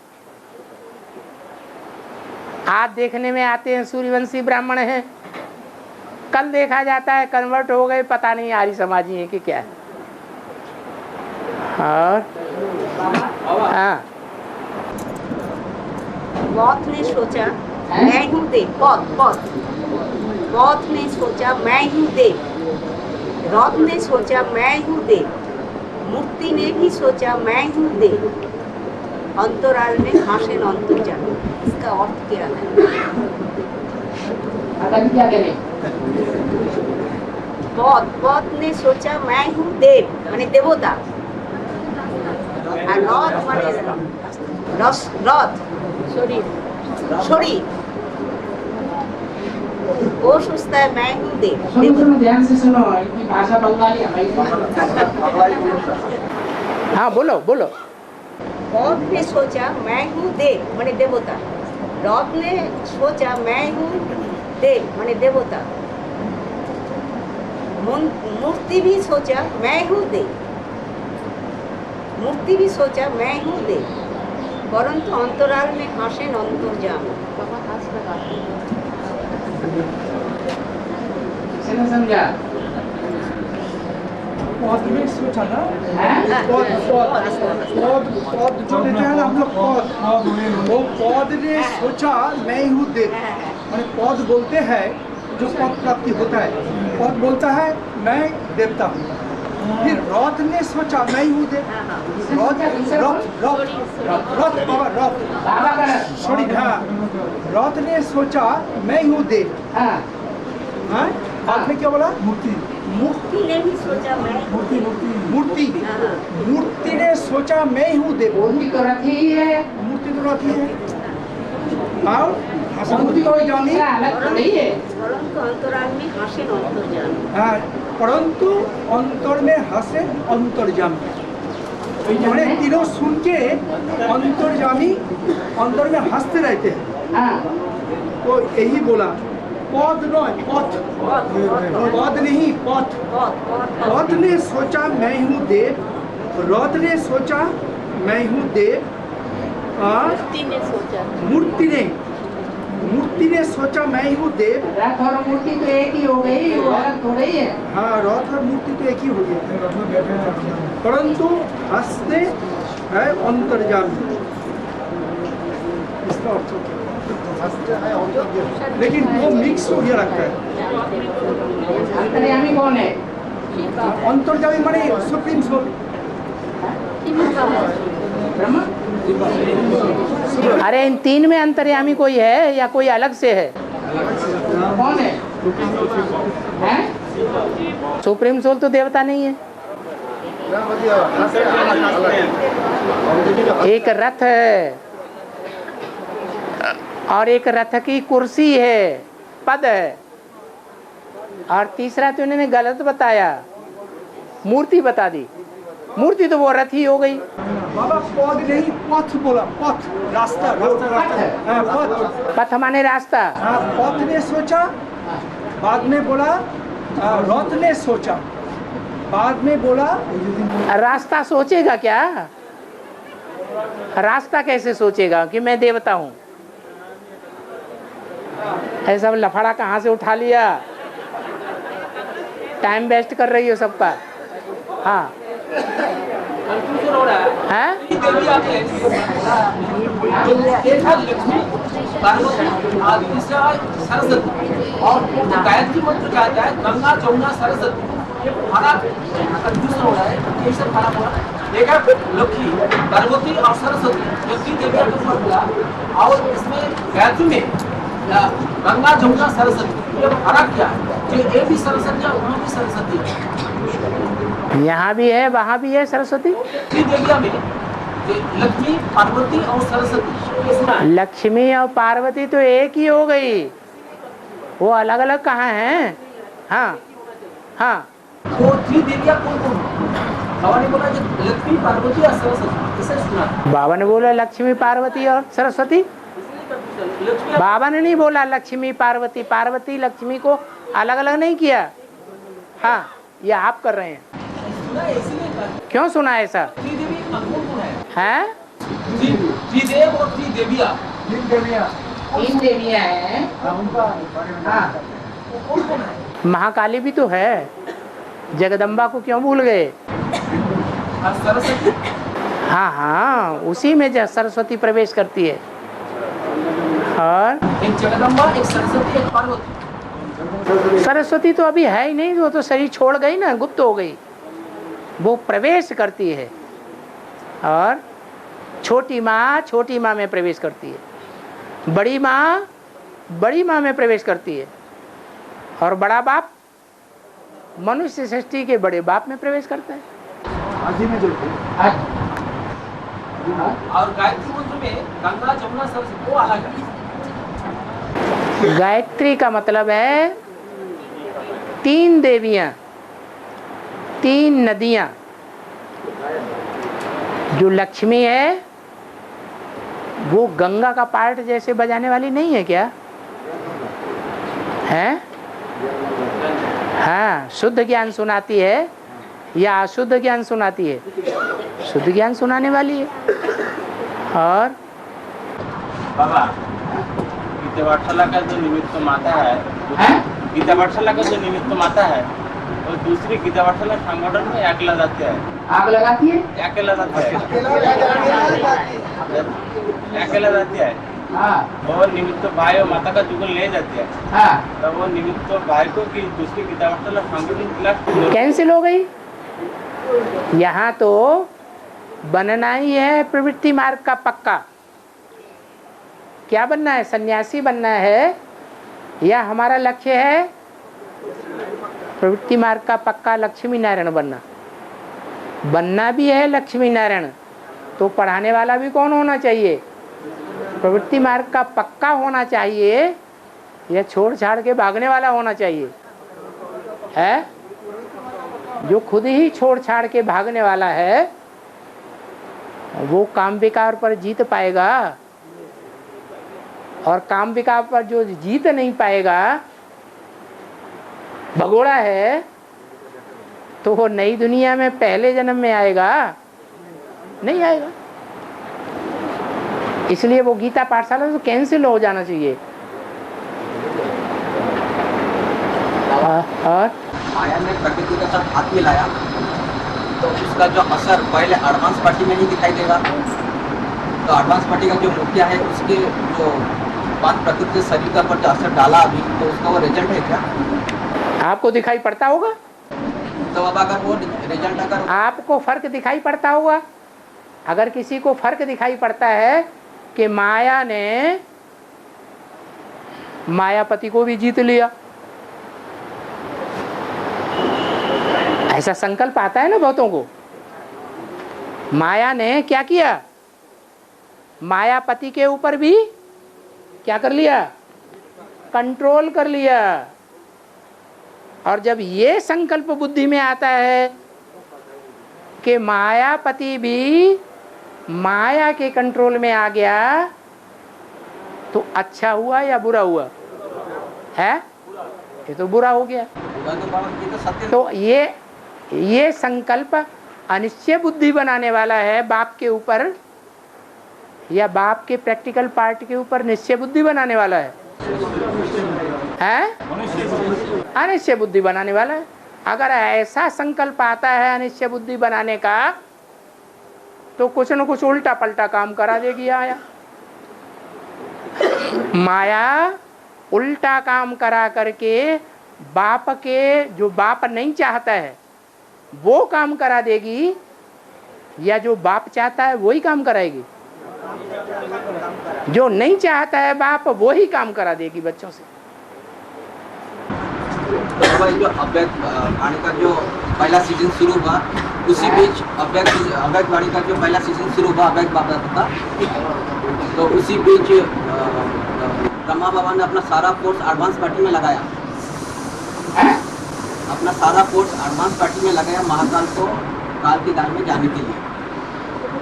आज देखने में आते हैं सूर्यवंशी ब्राह्मण हैं, कल देखा जाता है कन्वर्ट हो गए, पता नहीं आर्य समाजी है कि क्या है। और हाँ, बौद्ध ने सोचा मैं हूँ देव। बौद्ध ने सोचा मैं हूँ देव। रौद्र ने सोचा मैं हूँ देव। मूर्ति ने भी सोचा मैं हूँ देव। अंतराल में हासेन अंतर्जाल। इसका अर्थ क्या है? क्या करें? बौद्ध ने सोचा मैं हूँ देव माने देवता, और रौद्र माने शरीर। वो सोचता है मैं हूँ देव। सुनो ध्यान से सुनो, इनकी भाषा बंगाली है। हाँ बोलो बोलो। बौद्ध ने सोचा मैं हूँ देव माने देवता। रौद्र ने सोचा मैं हूँ देव माने देवता। मूर्ति भी सोचा मैं हूँ देव। मूर्ति भी सोचा मैं हूँ देव, परंतु अंतराल में हासेन अंतर्जाम। समझा? पद में सोचा ना, हैं? पद जो लेते हैं ना हम लोग पद, वो पद ने सोचा मैं हूँ देव। मैंने पद बोलते हैं जो पद प्राप्ति होता है, पद बोलता है मैं देवता हूँ। फिर रौद ने सोचा मैं हूँ देव। रौद ने सोचा मैं हूँ देव। बाद में क्या बोला? मूर्ति ने भी सोचा मैं मूर्ति ने सोचा मैं हूँ देव। मूर्ति तो रखी ही है। मूर्ति तो रखी है और मूर्ति कोई जानी अलग तो नहीं है। परंतु अंतराल में हासेन अंतर्जाम। हाँ, परंतु अंतर में हासे अंतर्जामी। मैंने तीनों सुन के अंतर्जामी अंदर में हंसते रहते हैं। तो यही बोला पद नहीं पद नहीं पद। पद ने सोचा मैं हूँ देव। रौद ने सोचा मैं हूँ देव। मूर्ति ने सोचा मैं हूँ देव। रथ और मूर्ति तो एक ही हो गई, वो अलग थोड़ी ही है। हाँ, रथ और मूर्ति तो एक ही हो गया, परंतु हंसते है अंतर्जामी। इसका अर्थ क्या? लेकिन वो मिक्स हो गया लगता है। अंतर्यामी कौन है? अंतर्जामी माने सुप्रीम सोल, ब्रह्म। अरे इन तीन में अंतर्यामी कोई है या कोई अलग से है? कौन है? हैं? सुप्रीम सोल तो देवता नहीं है। एक रथ है और एक रथ की कुर्सी है, पद है, और तीसरा तो इन्होंने गलत बताया, मूर्ति बता दी। मूर्ति तो वो रथ ही हो गई। बाबा पद नहीं पथ बोला, पथ रास्ता। पथ पथ माने रास्ता। पथ ने सोचा, बाद में बोला रथ ने सोचा, बाद में बोला रास्ता सोचेगा क्या? रास्ता कैसे सोचेगा कि मैं देवता हूँ? ऐसा लफड़ा कहाँ से उठा लिया? टाइम वेस्ट कर रही हो सबका। हाँ कंफ्यूजन हो रहा है। हैं? देवी आते हैं लक्ष्मी, पार्वती, आदि सरस्वती, और गायत्री मंत्र कहता है गंगा, जमुना, सरस्वती। ये हमारा कंफ्यूजन हो रहा है, ये सब खराब हो रहा है। एक है लक्ष्मी, पार्वती और सरस्वती, जो तीन देवियों का फॉर्मूला। और इसमें गायत्री में गंगा, जमुना, सरस्वती, ये फर्क क्या है? जो ये भी सरस्वती है, वहाँ भी सरस्वती है। यहाँ भी है, वहाँ भी है सरस्वती। तीन देवियों में लक्ष्मी, पार्वती और सरस्वती। लक्ष्मी और पार्वती तो एक ही हो गई, वो अलग अलग कहाँ हैं? हाँ हाँ, वो तीन देवियाँ कौन कौन? बाबा ने बोला लक्ष्मी, पार्वती और सरस्वती, इसे सुना। बाबा ने बोला लक्ष्मी, पार्वती और सरस्वती। लक्ष्मी बाबा ने नहीं बोला लक्ष्मी, पार्वती। पार्वती लक्ष्मी को अलग अलग नहीं किया। हाँ, ये आप कर रहे हैं। सुना है, इसीलिए कहा। क्यों सुना ऐसा? त्रिदेवी कौन कौन है? है त्रिदेव और त्रिदेविया। तीन देवियाँ हैं। हाँ, कौन कौन है? महाकाली भी तो है, जगदम्बा को क्यों भूल गए? और सरस्वती? हाँ हाँ, उसी में सरस्वती प्रवेश करती है। और एक जगदम्बा, एक सरस्वती, एक पार्वती। सरस्वती तो अभी है ही नहीं, वो तो शरीर छोड़ गई ना, गुप्त हो गई। वो प्रवेश करती है। और छोटी माँ में प्रवेश करती है, बड़ी माँ में प्रवेश करती है, और बड़ा बाप मनुष्य सृष्टि के बड़े बाप में प्रवेश करता है। और गायत्री मंत्र में गंगा, जमुना, सरस्वती वो अलग है। गायत्री का मतलब है तीन देवियां, तीन नदियां। जो लक्ष्मी है वो गंगा का पार्ट जैसे बजाने वाली नहीं है क्या? है? हाँ, शुद्ध ज्ञान सुनाती है या अशुद्ध ज्ञान सुनाती है? शुद्ध ज्ञान सुनाने वाली है। और बाबा, गीता पाठशाला का जो निमित्त माता है, गीता पाठशाला का जो निमित्त माता है, और दूसरी गीता पाठशाला संगठन में अकेला जाती है। आग लगाती है? अकेला जाती है, अकेला जाती है। हाँ और निमित्त भाई और माता का जुगल ले जाती है। हाँ, तो वो निमित्त भाई को कि दूसरी गीता पाठशाला संगठन क्लास कैंसिल हो गई। यहाँ तो बनना ही है प्रवृत्ति मार्ग का पक्का। क्या बनना है? सन्यासी बनना है, या हमारा लक्ष्य है प्रवृत्ति मार्ग का पक्का लक्ष्मी नारायण बनना भी है लक्ष्मी नारायण। तो पढ़ाने वाला भी कौन होना चाहिए? प्रवृत्ति मार्ग का पक्का होना चाहिए, या छोड़ छाड़ के भागने वाला होना चाहिए? है जो खुद ही छोड़ छाड़ के भागने वाला है, वो काम विकार पर जीत पाएगा। और काम विकार पर जो जीत नहीं पाएगा, भगोड़ा है, तो वो नई दुनिया में पहले जन्म में आएगा? नहीं आएगा। इसलिए वो गीता पाठशाला तो कैंसिल हो जाना चाहिए। और माया ने प्रकृति के साथ हाथ मिलाया तो उसका जो असर पहले एडवांस पार्टी में नहीं दिखाई देगा। तो एडवांस पार्टी का जो मुखिया है उसके जो बात प्रकृति के शरीर का पर जो असर डाला अभी, तो उसका वो रिजल्ट है क्या? आपको दिखाई पड़ता होगा? तो अब अगर वो रिजल्ट अगर आपको फर्क दिखाई पड़ता होगा। अगर किसी को फर्क दिखाई पड़ता है कि माया ने मायापति को भी जीत लिया, ऐसा संकल्प आता है ना बहुतों को। माया ने क्या किया? मायापति के ऊपर भी क्या कर लिया? कंट्रोल कर लिया। और जब ये संकल्प बुद्धि में आता है कि मायापति भी माया के कंट्रोल में आ गया, तो अच्छा हुआ या बुरा हुआ? है? ये तो बुरा हो गया। तो ये संकल्प अनिश्चय बुद्धि बनाने वाला है बाप के ऊपर, या बाप के प्रैक्टिकल पार्ट के ऊपर निश्चय बुद्धि बनाने वाला है? अनिश्चय बुद्धि बनाने वाला है। अगर ऐसा संकल्प आता है अनिश्चय बुद्धि बनाने का, तो कुछ न कुछ उल्टा पलटा काम करा देगी आया। माया उल्टा काम करा करके बाप के जो बाप नहीं चाहता है वो काम करा देगी, या जो बाप चाहता है वही काम कराएगी? जो नहीं चाहता है बाप वही काम करा देगी बच्चों से। तो भाई जो अव्यक्त वाणी का जो पहला सीजन शुरू हुआ, उसी बीच अव्यक्त वाणी का जो पहला सीजन शुरू हुआ अव्यक्त बाबा था, तो उसी बीच ब्रह्मा बाबा ने अपना सारा फोर्स एडवांस पार्टी में लगाया, अपना सारा फोर्स एडवांस पार्टी में लगाया महाकाल को काल की दान में जाने के लिए।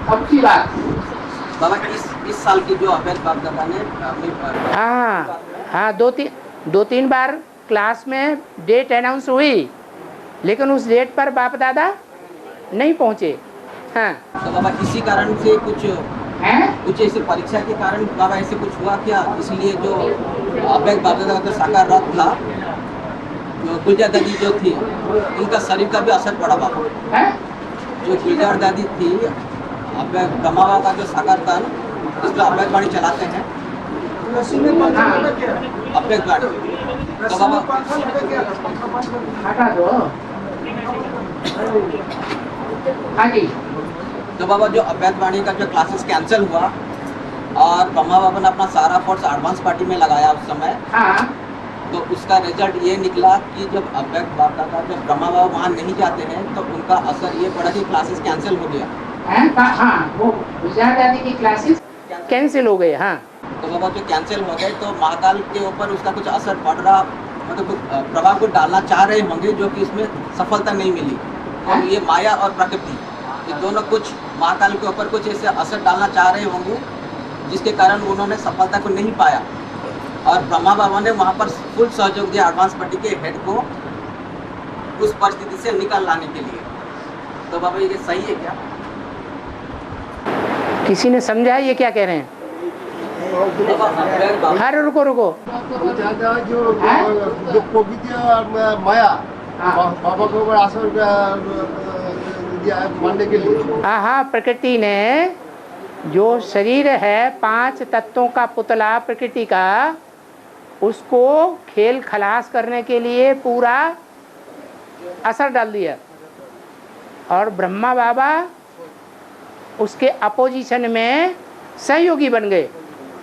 अच्छी बात। बाबा इस साल की जो अव्यक्त बाप दादा ने अपनी हाँ, दो तीन बार क्लास में डेट अनाउंस हुई, लेकिन उस डेट पर बाप दादा नहीं पहुँचे। हाँ, तो बाबा इसी कारण से कुछ ऐसे परीक्षा के कारण बाबा ऐसे कुछ हुआ क्या? इसलिए जो अव्यक्त बाप दादा का साकार रथ था, जो गुलजार दादी जो थी उनका शरीर का भी असर पड़ा बाबा। जो गुलजार दादी थी अव्यक्त ब्रह्मा बाबा का जो साकार था, इसमें अव्यक्त वाणी चलाते हैं, अव्यक्त वाणी। तो बाबा हटा दो। हाँ जी। तो बाबा जो अव्यक्त वाणी का जो क्लासेस कैंसिल हुआ और ब्रह्मा बाबा ने अपना सारा फोर्स एडवांस पार्टी में लगाया उस समय, तो उसका रिजल्ट ये निकला कि जब अव्यक्त बाप दादा जब ब्रह्मा बाबा वहाँ नहीं जाते हैं तो उनका असर ये पड़ा कि क्लासेस कैंसिल हो गया। हाँ, वो गुलजार दादी की क्लासेस कैंसिल हो गए। हाँ, तो बाबा जो कैंसिल हो गए तो महाकाल के ऊपर उसका कुछ असर पड़ रहा, मतलब प्रभाव को डालना चाह रहे होंगे, जो कि इसमें सफलता नहीं मिली। तो ये माया और प्रकृति ये दोनों कुछ महाकाल के ऊपर कुछ ऐसे असर डालना चाह रहे होंगे, जिसके कारण उन्होंने सफलता को नहीं पाया। और ब्रह्मा बाबा ने वहाँ पर फुल सहयोग दिया एडवांस पार्टी के हेड को उस परिस्थिति से निकाल लाने के लिए। तो बाबा ये सही है क्या? किसी ने समझा ये क्या कह रहे हैं? अरे रुको जो प्रकृति और माया बाबा को ऊपर असर दिया है मानने के लिए। हाँ, प्रकृति ने जो शरीर है 5 तत्वों का पुतला प्रकृति का, उसको खेल खलास करने के लिए पूरा असर डाल दिया और ब्रह्मा बाबा उसके अपोजिशन में सहयोगी बन गए।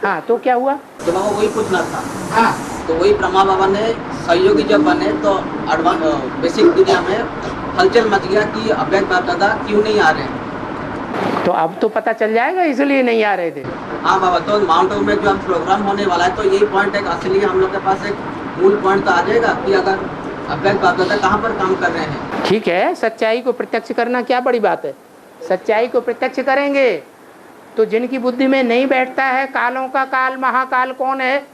हाँ, तो क्या हुआ? तो बाबा वही पूछना था। हाँ, तो वही ब्रह्मा बाबा ने सहयोगी जब बने तो बेसिक दुनिया में हलचल मच गया कि अव्यक्त बाप दादा क्यों नहीं आ रहे हैं। तो अब तो पता चल जाएगा इसलिए नहीं आ रहे थे। हाँ बाबा, तो माउंट आबू में जो हम प्रोग्राम होने वाला है तो यही पॉइंट एक असली हम लोग के पास एक मूल पॉइंट तो आ जाएगा कि अगर अव्यक्त बाप दादा कहाँ पर काम कर रहे हैं। ठीक है, सच्चाई को प्रत्यक्ष करना क्या बड़ी बात है। सच्चाई को प्रत्यक्ष करेंगे तो जिनकी बुद्धि में नहीं बैठता है कालों का काल महाकाल कौन है,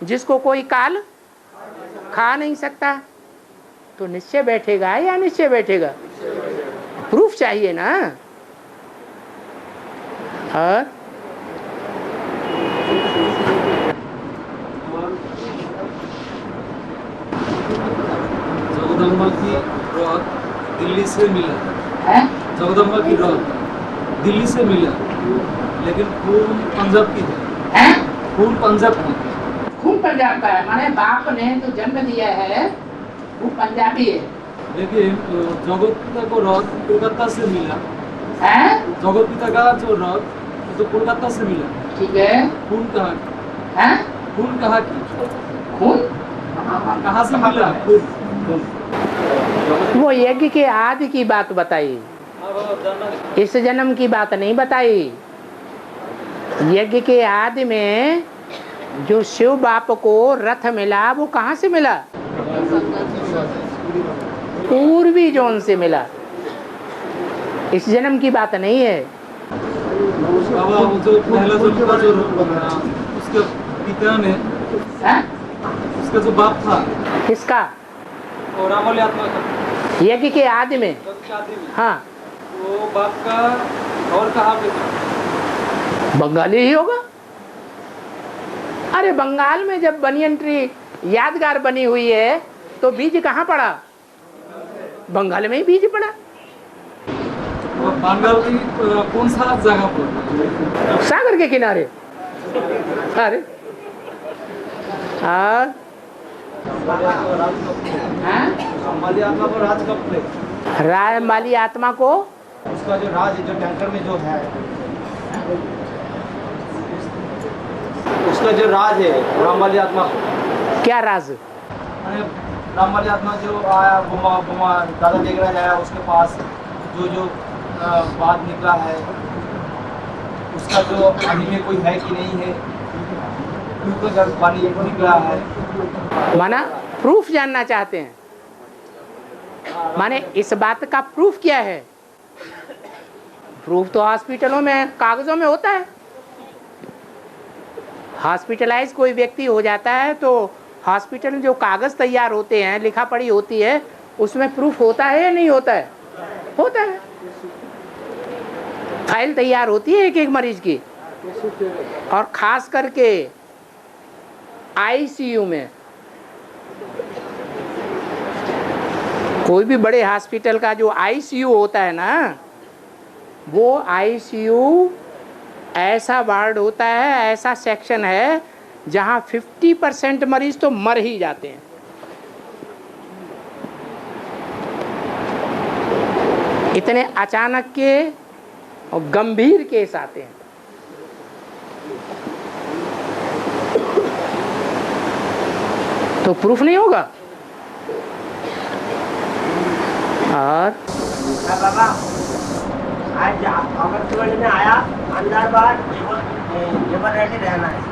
जिसको कोई काल खा नहीं सकता, तो निश्चय बैठेगा या निश्चय बैठेगा? प्रूफ चाहिए ना। और जगदम्बा की रथ दिल्ली से मिला है? जगदम्बा की रथ दिल्ली से मिला, लेकिन खून पंजाब की है। खून पंजाब की। खून पंजाब का है, माने बाप ने जो जन्म दिया है वो पंजाबी है। लेकिन जगत पिता को रथ कोलकाता से मिला है? जगत पिता का जो रथ तो कोलकाता से मिला। ठीक है। खून कहाँ की? है? खून कहाँ की? खून कहाँ से मिला खून? वो यज्ञ के आदि की बात बताई, इस जन्म की बात नहीं बताई। यज्ञ के आदि में जो शिव बाप को रथ मिला वो कहाँ से मिला? पूर्वी जोन से मिला, इस जन्म की बात नहीं है। बाबा वो जो पहला जन्म का जो उसके पिता ने, उसका जो बाप था, किसका? और रामल आत्मा का, यज्ञ के आदि में। हाँ, वो बाप का और कहाँ पे था? बंगाली ही होगा। अरे बंगाल में जब बनियन ट्री यादगार बनी हुई है तो बीज कहाँ पड़ा? बंगाल में ही बीज पड़ा। बंगाल की कौन सा जगह पर? सागर के किनारे। अरे हाँ, माली आत्मा को राज कब थे? माली आत्मा को उसका जो राज जो टैंकर में जो है, उसका जो राज है राम वाली आत्मा, क्या राज? अरे राम वाली आत्मा जो आया बुमा दादा देगराज आया उसके पास जो जो बात निकला है, उसका जो अभी में कोई है कि नहीं है, क्योंकि जब पानी निकला है। माना प्रूफ जानना चाहते हैं, माने इस बात का प्रूफ क्या है? प्रूफ तो हॉस्पिटलों में कागजों में होता है। हॉस्पिटलाइज कोई व्यक्ति हो जाता है तो हॉस्पिटल में जो कागज तैयार होते हैं, लिखा पढ़ी होती है, उसमें प्रूफ होता है या नहीं होता है? होता है। फाइल तैयार होती है एक एक मरीज की, और खास करके आईसीयू में, कोई भी बड़े हॉस्पिटल का जो आईसीयू होता है ना, वो आईसीयू ऐसा वार्ड होता है, ऐसा सेक्शन है जहां 50% मरीज तो मर ही जाते हैं। इतने अचानक के और गंभीर केस आते हैं। तो प्रूफ नहीं होगा। और बाबा आज अमृतसर में आया, अंदर बार जेवर रेडी रहना है।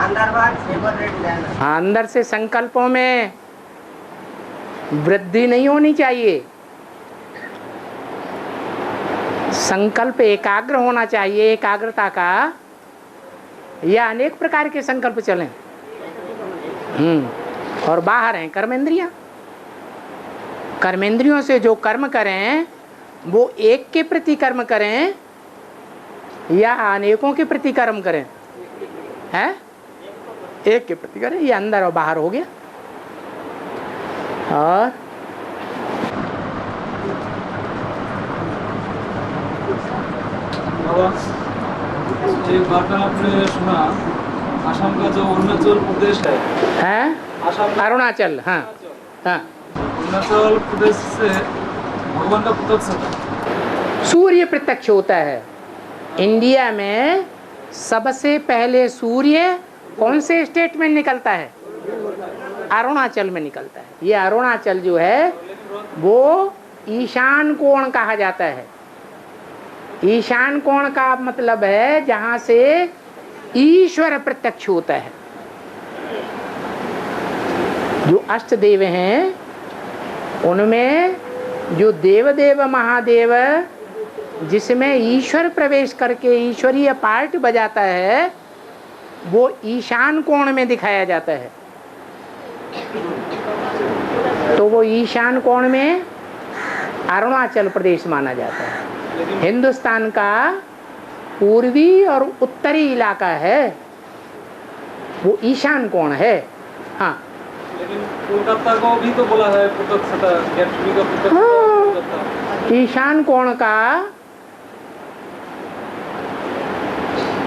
अंदर बार जेवर रेडी रहना है। हाँ, अंदर से संकल्पों में वृद्धि नहीं होनी चाहिए। संकल्प एकाग्र होना चाहिए। एकाग्रता का या अनेक प्रकार के संकल्प चलें। और बाहर हैं कर्मेंद्रियां। कर्मेंद्रियों से जो कर्म करें वो एक के प्रति कर्म करें या अनेकों के प्रति कर्म करें? हैं? एक के प्रति करें। ये अंदर और बाहर हो गया। और एक बात आपने सुना, असम का जो अरुणाचल प्रदेश है, असम अरुणाचल, हाँ हाँ, अरुणाचल प्रदेश से भगवान का प्रत्यक्ष होता है। सूर्य प्रत्यक्ष होता है। इंडिया में सबसे पहले सूर्य कौन से स्टेट में निकलता है? अरुणाचल में निकलता है। ये अरुणाचल जो है वो ईशान कोण कहा जाता है। ईशान कोण का मतलब है जहां से ईश्वर प्रत्यक्ष होता है। जो अष्ट देव हैं उनमें जो देवदेव महादेव जिसमें ईश्वर प्रवेश करके ईश्वरीय पार्ट बजाता है वो ईशान कोण में दिखाया जाता है। तो वो ईशान कोण में अरुणाचल प्रदेश माना जाता है। हिंदुस्तान का पूर्वी और उत्तरी इलाका है वो ईशान कोण है। हाँ, लेकिन कोलकाता को भी तो बोला है प्रत्यक्षता, गेटवे का प्रत्यक्षता। ईशान कोण का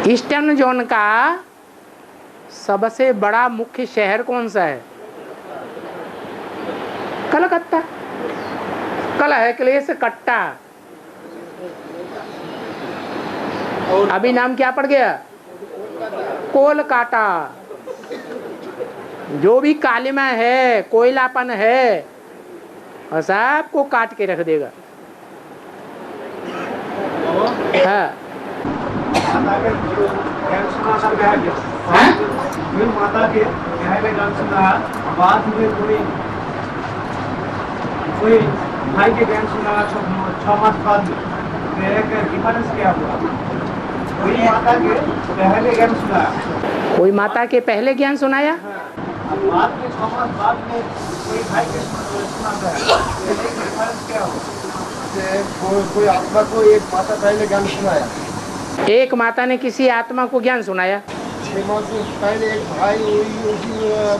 ईस्टर्न जोन का सबसे बड़ा मुख्य शहर कौन सा है? कलकत्ता। कल है क्लेश कट्टा। अभी नाम क्या पड़ गया? कोलकाता। जो भी कालिमा है, कोयलापन है, और सबको काट के रख देगा। हाँ। माता के गान सुना, बाद में कोई भाई के ज्ञान सुना 6 मास बाद में, डिफरेंस क्या हुआ? कोई माता के पहले ज्ञान सुनाया, कोई माता के पहले ज्ञान सुनाया, बाद में 6 मास बाद में कोई भाई के सुनाता है। डिफरेंस क्या हुआ? कोई आत्मा को एक माता पहले ज्ञान सुनाया, एक माता ने किसी आत्मा को ज्ञान सुनाया। 6 मास पहले एक भाई उसी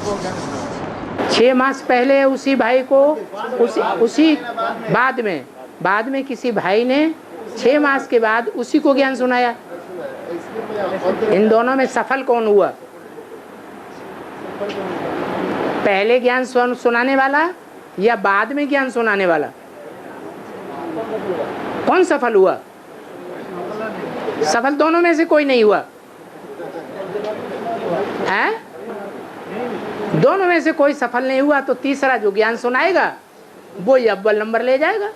को ज्ञान सुनाया। 6 मास पहले उसी भाई को उसी बाद में किसी भाई ने 6 मास के बाद उसी को ज्ञान सुनाया। इन दोनों में सफल कौन हुआ? पहले ज्ञान सुनाने वाला या बाद में ज्ञान सुनाने वाला? कौन सफल हुआ? सफल दोनों में से कोई नहीं हुआ है? दोनों में से कोई सफल नहीं हुआ तो तीसरा जो ज्ञान सुनाएगा वो ही अव्वल नंबर ले जाएगा।